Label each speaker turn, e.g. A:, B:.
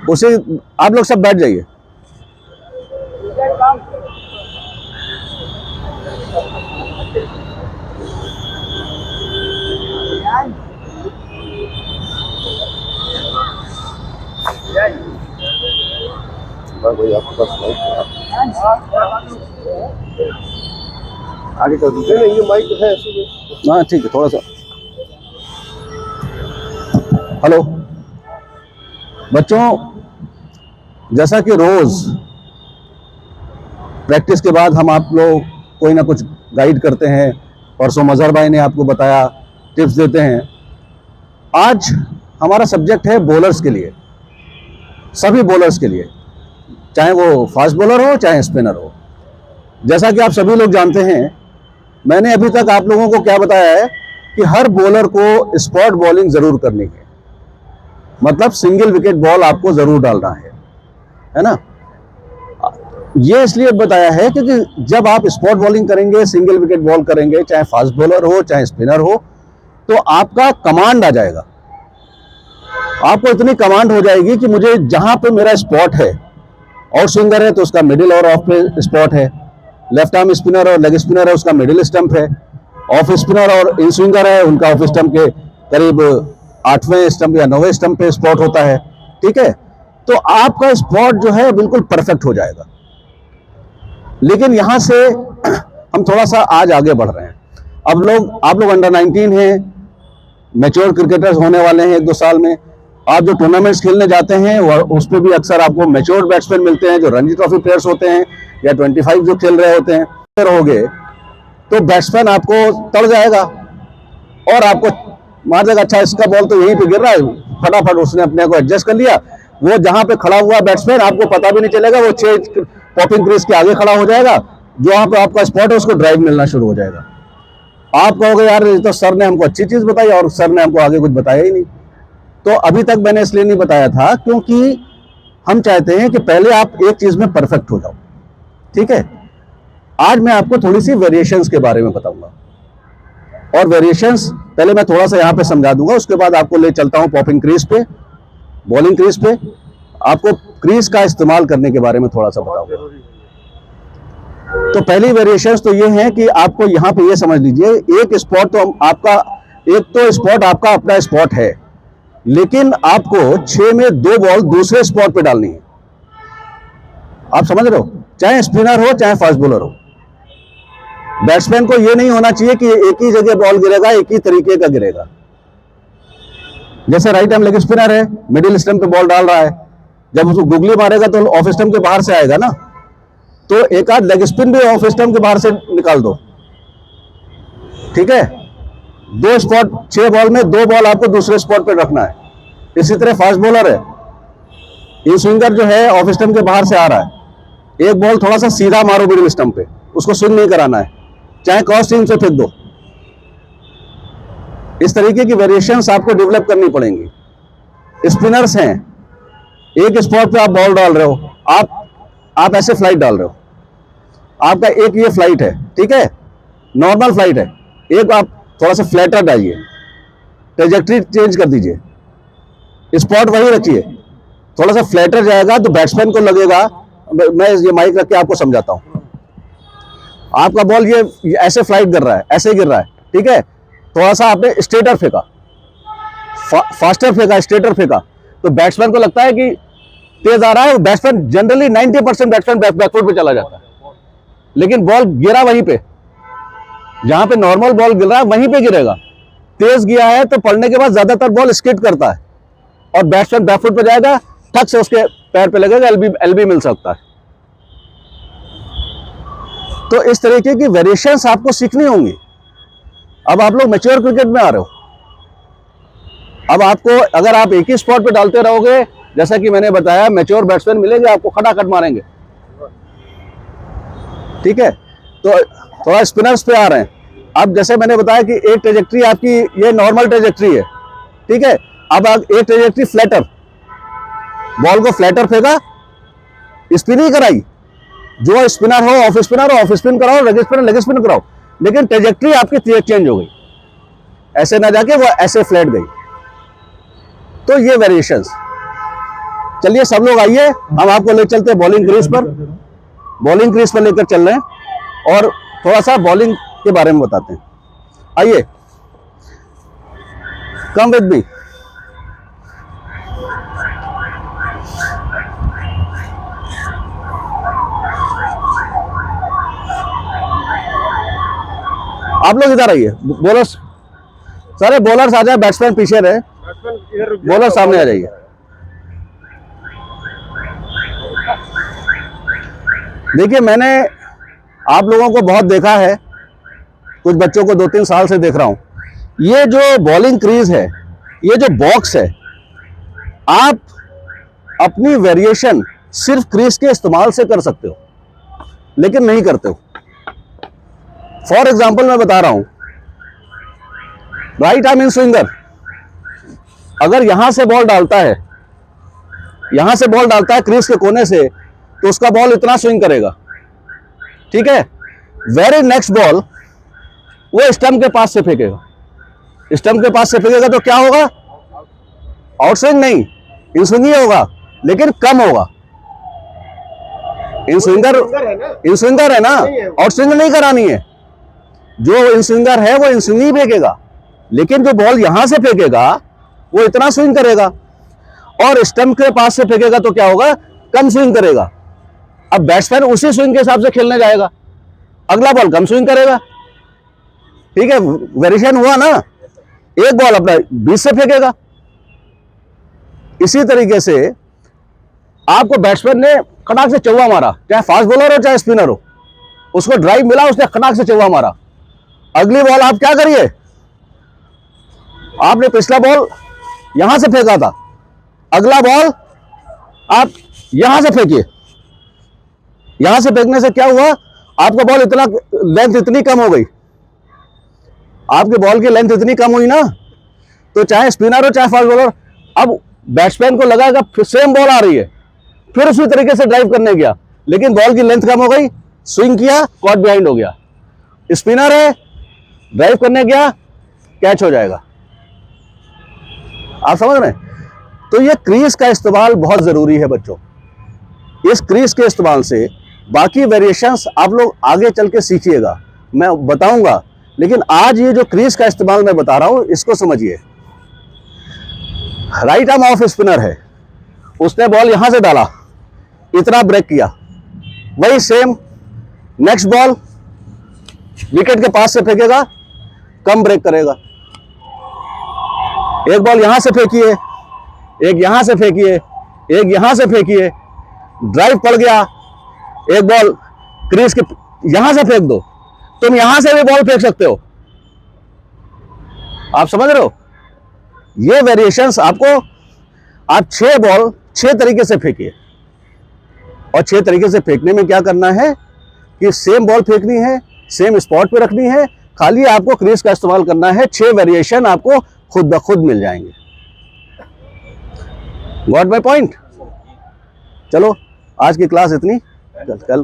A: उसे आप लोग सब बैठ जाइए। भाई आपके पास आगे कर दीजिए। ये माइक है। हाँ ठीक है, थोड़ा सा। हेलो बच्चों, जैसा कि रोज प्रैक्टिस के बाद हम आप लोग कोई ना कुछ गाइड करते हैं, परसों मजहर भाई ने आपको बताया, टिप्स देते हैं। आज हमारा सब्जेक्ट है बॉलर्स के लिए, सभी बॉलर्स के लिए, चाहे वो फास्ट बॉलर हो चाहे स्पिनर हो। जैसा कि आप सभी लोग जानते हैं, मैंने अभी तक आप लोगों को क्या बताया है कि हर बॉलर को स्पॉट बॉलिंग जरूर करनी है, मतलब सिंगल विकेट बॉल आपको जरूर डालना है ना। ये इसलिए बताया है क्योंकि जब आप स्पॉट बॉलिंग करेंगे, सिंगल विकेट बॉल करेंगे, चाहे फास्ट बॉलर हो चाहे स्पिनर हो, तो आपका कमांड आ जाएगा। आपको इतनी कमांड हो जाएगी कि मुझे जहां पे मेरा स्पॉट है, और स्विंगर है तो उसका मिडिल और ऑफ पे स्पॉट है, लेफ्ट आर्म स्पिनर और लेग स्पिनर है उसका मिडिल स्टंप है, ऑफ स्पिनर और इन स्विंगर है उनका ऑफ स्टंप के करीब 8वें स्टंप या 9वें स्टंप पे स्पॉट होता है। ठीक है, तो आपका स्पॉट जो है बिल्कुल परफेक्ट हो जाएगा। लेकिन यहां से हम थोड़ा सा आज आगे बढ़ रहे हैं। अब आप लोग अंडर 19 हैं, मैच्योर क्रिकेटर्स होने वाले हैं 1-2 साल में। आप जो टूर्नामेंट्स खेलने जाते हैं उसमें भी अक्सर आपको मैच्योर बैट्समैन मिलते हैं, जो रणजी ट्रॉफी प्लेयर्स होते हैं या 25 जो खेल रहे होते हैं। रहोगे तो बैट्समैन आपको तड़ जाएगा और आपको मार देगा। अच्छा, इसका बॉल तो यहीं पे गिर रहा है, फटाफट उसने अपने को एडजस्ट कर लिया। वो जहां पे खड़ा हुआ बैट्समैन आपको पता भी नहीं चलेगा, वो 6 पॉपिंग क्रीज के आगे खड़ा हो जाएगा, जो वहां पे आपका स्पॉट है उसको ड्राइव मिलना शुरू हो जाएगा। आप कहोगे यार ये तो सर ने हमको अच्छी चीज बताई और सर ने हमको आगे कुछ बताया ही नहीं। तो अभी तक मैंने इसलिए नहीं बताया था क्योंकि हम चाहते हैं कि पहले आप एक चीज में परफेक्ट हो जाओ। ठीक है, आज मैं आपको थोड़ी सी वेरिएशंस के बारे में बताऊंगा, और वेरिएशंस पहले मैं थोड़ा सा यहां पे समझा दूंगा, उसके बाद आपको ले चलता हूं पॉपिंग क्रीज पे, बॉलिंग क्रीज पे, आपको क्रीज का इस्तेमाल करने के बारे में थोड़ा सा बताऊंगा। तो पहली वेरिएशंस तो ये है कि आपको यहां पे ये समझ लीजिए, एक स्पॉट तो आपका, एक तो स्पॉट आपका अपना स्पॉट है, लेकिन आपको 6 में 2 बॉल दूसरे स्पॉट पे डालनी है। आप समझ रहे हो, चाहे स्पिनर हो चाहे फास्ट बॉलर हो। बैट्समैन को यह नहीं होना चाहिए कि एक ही जगह बॉल गिरेगा, एक ही तरीके का गिरेगा। जैसे राइट आर्म लेग स्पिनर है, मिडिल स्टंप पे बॉल डाल रहा है, जब उसको गुगली मारेगा तो ऑफ स्टंप के बाहर से आएगा ना, तो एक आध लेग स्पिन भी ऑफ स्टंप के बाहर से निकाल दो। ठीक है, 2 स्पॉट, 6 बॉल में 2 बॉल आपको दूसरे स्पॉट पे रखना है। इसी तरह फास्ट बॉलर है, ये स्विंगर जो है ऑफ स्टंप के बाहर से आ रहा है, एक बॉल थोड़ा सा सीधा मारो मिडिल स्टंप पे, उसको स्विंग नहीं कराना है, चाहे क्रॉस सीम से फेंक दो। इस तरीके की वेरिएशंस आपको डेवलप करनी पड़ेंगी। स्पिनर्स हैं, एक स्पॉट पे आप बॉल डाल रहे हो, आप ऐसे फ्लाइट डाल रहे हो, आपका एक ये फ्लाइट है, ठीक है, नॉर्मल फ्लाइट है। एक आप थोड़ा सा फ्लैटर डालिए, ट्रेजेक्ट्री चेंज कर दीजिए, स्पॉट वही रखिए, थोड़ा सा फ्लैटर जाएगा तो बैट्समैन को लगेगा, मैं ये माइक रख के आपको समझाता हूं, आपका बॉल ये ऐसे फ्लाइट कर रहा है, ऐसे गिर रहा है, ठीक है, थोड़ा सा आपने स्ट्रेटर फेंका, फास्टर फेंका, स्ट्रेटर फेंका, तो बैट्समैन को लगता है कि तेज आ रहा है। बैट्समैन जनरली 90% बैट्समैन बैकफुट पे चला जाता है, लेकिन बॉल गिरा वहीं पे, जहां पे नॉर्मल बॉल गिर रहा है वहीं पे गिरेगा। तेज गया है तो पड़ने के बाद ज्यादातर बॉल स्किड करता है और बैट्समैन बैकफुट पे जाएगा, ठक से उसके पैर पे लगेगा, एलबी मिल सकता है। तो इस तरीके की वेरिएशंस आपको सीखनी होंगी। अब आप लोग मैच्योर क्रिकेट में आ रहे हो, अब आपको अगर आप एक ही स्पॉट पे डालते रहोगे, जैसा कि मैंने बताया, मैच्योर बैट्समैन मिलेंगे आपको, खटाखट मारेंगे। ठीक है, तो थोड़ा स्पिनर्स पे आ रहे हैं। अब जैसे मैंने बताया कि एक ट्रेजेक्ट्री आपकी ये नॉर्मल ट्रेजेक्ट्री है, ठीक है, अब एक ट्रेजेक्ट्री फ्लैटर, बॉल को फ्लैटर फेंका, स्पिन ही कराई, जो स्पिनर हो ऑफ स्पिनर हो ऑफ स्पिन कराओ, लेग स्पिन कराओ, लेकिन ट्रेजेक्ट्री आपकी चेंज हो गई, ऐसे ना जाके वो ऐसे फ्लैट गई। तो ये वेरिएशंस, चलिए सब लोग आइए, हम आपको ले चलते हैं बॉलिंग क्रीज पर। बॉलिंग क्रीज पर लेकर चल रहे हैं और थोड़ा सा बॉलिंग के बारे में बताते हैं। आइए, कम विद मी। आप लोग इधर आइए, बॉलर्स सारे बॉलर्स आ जाए, बैट्समैन पीछे रहे, बॉलर सामने आ जाइए। देखिए, मैंने आप लोगों को बहुत देखा है, कुछ बच्चों को 2-3 साल से देख रहा हूं। ये जो बॉलिंग क्रीज है, ये जो बॉक्स है, आप अपनी वेरिएशन सिर्फ क्रीज के इस्तेमाल से कर सकते हो, लेकिन नहीं करते हो। फॉर एग्जाम्पल मैं बता रहा हूं, राइट आर्म इन स्विंगर अगर यहां से बॉल डालता है, यहां से बॉल डालता है क्रीज के कोने से, तो उसका बॉल इतना स्विंग करेगा, ठीक है। वेरी नेक्स्ट बॉल वो स्टंप के पास से फेंकेगा, स्टंप के पास से फेंकेगा तो क्या होगा? आउट स्विंग नहीं, इन स्विंग ही होगा, लेकिन कम होगा। इन स्विंगर है ना, आउट स्विंग नहीं करानी है। जो इन स्विंगर है वो इन स्विंग ही फेंकेगा, लेकिन जो बॉल यहां से फेंकेगा वो इतना स्विंग करेगा, और स्टंप के पास से फेंकेगा तो क्या होगा? कम स्विंग करेगा। अब बैट्समैन उसी स्विंग के हिसाब से खेलने जाएगा, अगला बॉल कम स्विंग करेगा, ठीक है। वेरिएशन हुआ ना, एक बॉल अपना 20 से फेंकेगा। इसी तरीके से आपको बैट्समैन ने खटाक से चौका मारा, चाहे फास्ट बॉलर हो चाहे स्पिनर हो, उसको ड्राइव मिला, उसने खटाक से चौका मारा। अगली बॉल आप क्या करिए? आपने पिछला बॉल यहां से फेंका था, अगला बॉल आप यहां से फेंकिए। यहां से फेंकने से क्या हुआ? आपका बॉल इतना, लेंथ इतनी कम हो गई, आपके बॉल की लेंथ इतनी कम हुई ना, तो चाहे स्पिनर हो चाहे फास्ट बॉलर, अब बैट्समैन को लगा कि सेम बॉल आ रही है, फिर उसी तरीके से ड्राइव करने गया, लेकिन बॉल की लेंथ कम हो गई, स्विंग किया, कॉट बिहाइंड हो गया। स्पिनर है, ड्राइव करने गया, कैच हो जाएगा। आप समझ रहे हैं? तो ये क्रीज का इस्तेमाल बहुत जरूरी है बच्चों। इस क्रीज के इस्तेमाल से बाकी वेरिएशंस आप लोग आगे चल के सीखिएगा, मैं बताऊंगा, लेकिन आज ये जो क्रीज का इस्तेमाल मैं बता रहा हूं, इसको समझिए। राइट आर्म ऑफ स्पिनर है, उसने बॉल यहां से डाला, इतना ब्रेक किया, वही सेम नेक्स्ट बॉल विकेट के पास से फेंकेगा, कम ब्रेक करेगा। एक बॉल यहां से फेंकिए, एक यहां से फेंकिए, एक यहां से फेंकिए, ड्राइव पड़ गया, एक बॉल क्रीज के यहां से फेंक दो, तुम यहां से भी बॉल फेंक सकते हो। आप समझ रहे हो? ये वेरिएशंस आपको, आप 6 बॉल 6 तरीके से फेंकिए, और 6 तरीके से फेंकने में क्या करना है कि सेम बॉल फेंकनी है, सेम स्पॉट पे रखनी है, खाली आपको क्रीज का इस्तेमाल करना है। 6 वेरिएशन आपको खुद ब खुद मिल जाएंगे। Got my point? चलो, आज की क्लास इतनी, कल